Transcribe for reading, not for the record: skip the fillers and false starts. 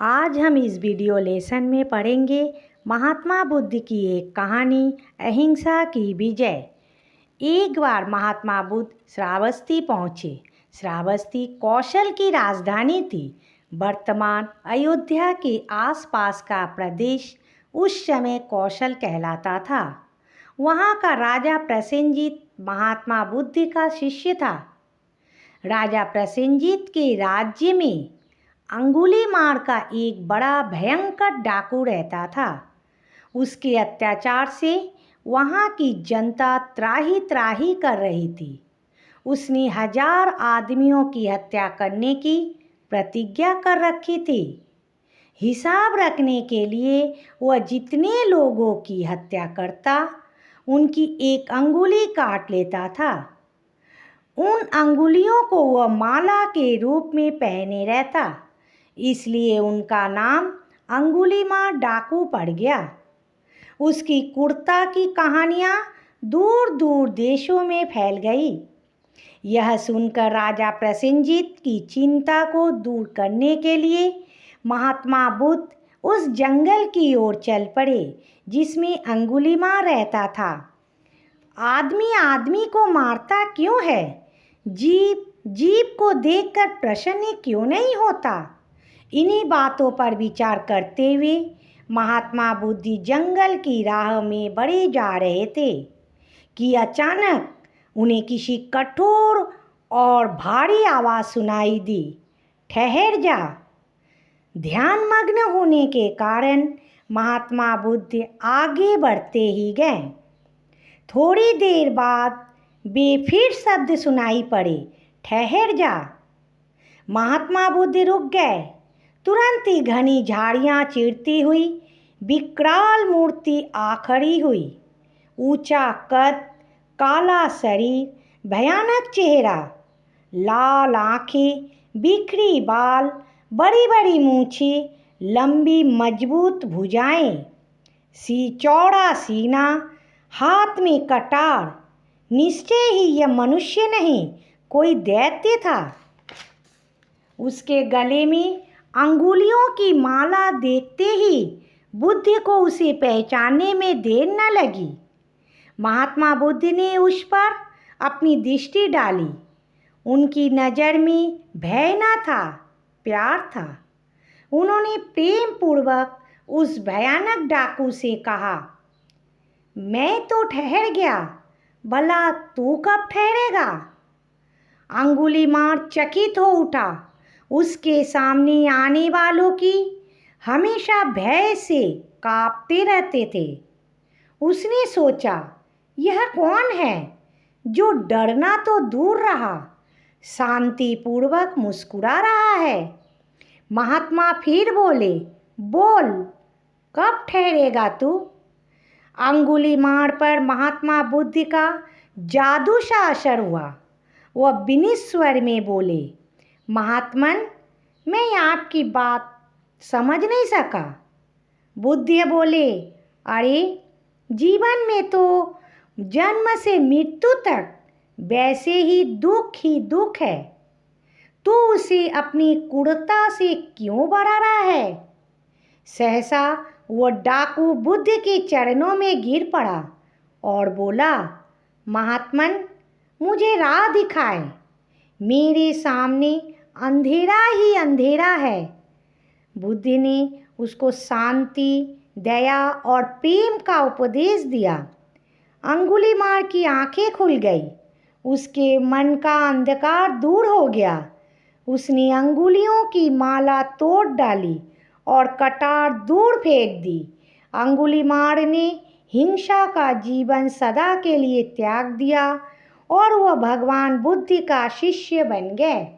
आज हम इस वीडियो लेसन में पढ़ेंगे महात्मा बुद्ध की एक कहानी, अहिंसा की विजय। एक बार महात्मा बुद्ध श्रावस्ती पहुँचे। श्रावस्ती कौशल की राजधानी थी। वर्तमान अयोध्या के आसपास का प्रदेश उस समय कौशल कहलाता था। वहाँ का राजा प्रसेनजीत महात्मा बुद्ध का शिष्य था। राजा प्रसेनजीत के राज्य में अंगुलीमाल का एक बड़ा भयंकर डाकू रहता था। उसके अत्याचार से वहाँ की जनता त्राही त्राही कर रही थी। उसने 1000 आदमियों की हत्या करने की प्रतिज्ञा कर रखी थी। हिसाब रखने के लिए वह जितने लोगों की हत्या करता, उनकी एक अंगुली काट लेता था। उन अंगुलियों को वह माला के रूप में पहने रहता, इसलिए उनका नाम अंगुलीमाल डाकू पड़ गया। उसकी क्रूरता की कहानियाँ दूर दूर देशों में फैल गई। यह सुनकर राजा प्रसेनजीत की चिंता को दूर करने के लिए महात्मा बुद्ध उस जंगल की ओर चल पड़े जिसमें अंगुलीमाल रहता था। आदमी आदमी को मारता क्यों है? जीव जीव को देखकर प्रसन्न क्यों नहीं होता? इन्हीं बातों पर विचार करते हुए महात्मा बुद्ध जंगल की राह में बढ़े जा रहे थे कि अचानक उन्हें किसी कठोर और भारी आवाज़ सुनाई दी। ठहर जा। ध्यानमग्न होने के कारण महात्मा बुद्ध आगे बढ़ते ही गए। थोड़ी देर बाद वे फिर शब्द सुनाई पड़े, ठहर जा। महात्मा बुद्ध रुक गए। तुरंत ही घनी झाड़ियाँ चीरती हुई विकराल मूर्ति आ खड़ी हुई। ऊंचा कद, काला शरीर, भयानक चेहरा, लाल आँखें, बिखरी बाल, बड़ी बड़ी मूछें, लंबी मजबूत भुजाएं, चौड़ा सीना, हाथ में कटार। निश्चय ही यह मनुष्य नहीं, कोई दैत्य था। उसके गले में अंगुलियों की माला देखते ही बुद्ध को उसे पहचानने में देर न लगी। महात्मा बुद्ध ने उस पर अपनी दृष्टि डाली। उनकी नज़र में भय न था, प्यार था। उन्होंने प्रेम पूर्वक उस भयानक डाकू से कहा, मैं तो ठहर गया, भला तू कब ठहरेगा? अंगुलीमाल चकित हो उठा। उसके सामने आने वालों की हमेशा भय से कांपते रहते थे। उसने सोचा, यह कौन है जो डरना तो दूर रहा, शांतिपूर्वक मुस्कुरा रहा है? महात्मा फिर बोले, बोल, कब ठहरेगा तू? अंगुलीमाल पर महात्मा बुद्ध का जादू सा असर हुआ। वह विनीत स्वर में बोले, महात्मन, मैं आपकी बात समझ नहीं सका। बुद्ध बोले, अरे जीवन में तो जन्म से मृत्यु तक वैसे ही दुख है। तू उसे अपनी क्रूरता से क्यों बढ़ा रहा है? सहसा वह डाकू बुद्ध के चरणों में गिर पड़ा और बोला, महात्मन, मुझे राह दिखाए। मेरे सामने अंधेरा ही अंधेरा है। बुद्ध ने उसको शांति, दया और प्रेम का उपदेश दिया। अंगुलीमाल की आंखें खुल गई। उसके मन का अंधकार दूर हो गया। उसने अंगुलियों की माला तोड़ डाली और कटार दूर फेंक दी। अंगुलीमाल ने हिंसा का जीवन सदा के लिए त्याग दिया और वह भगवान बुद्ध का शिष्य बन गए।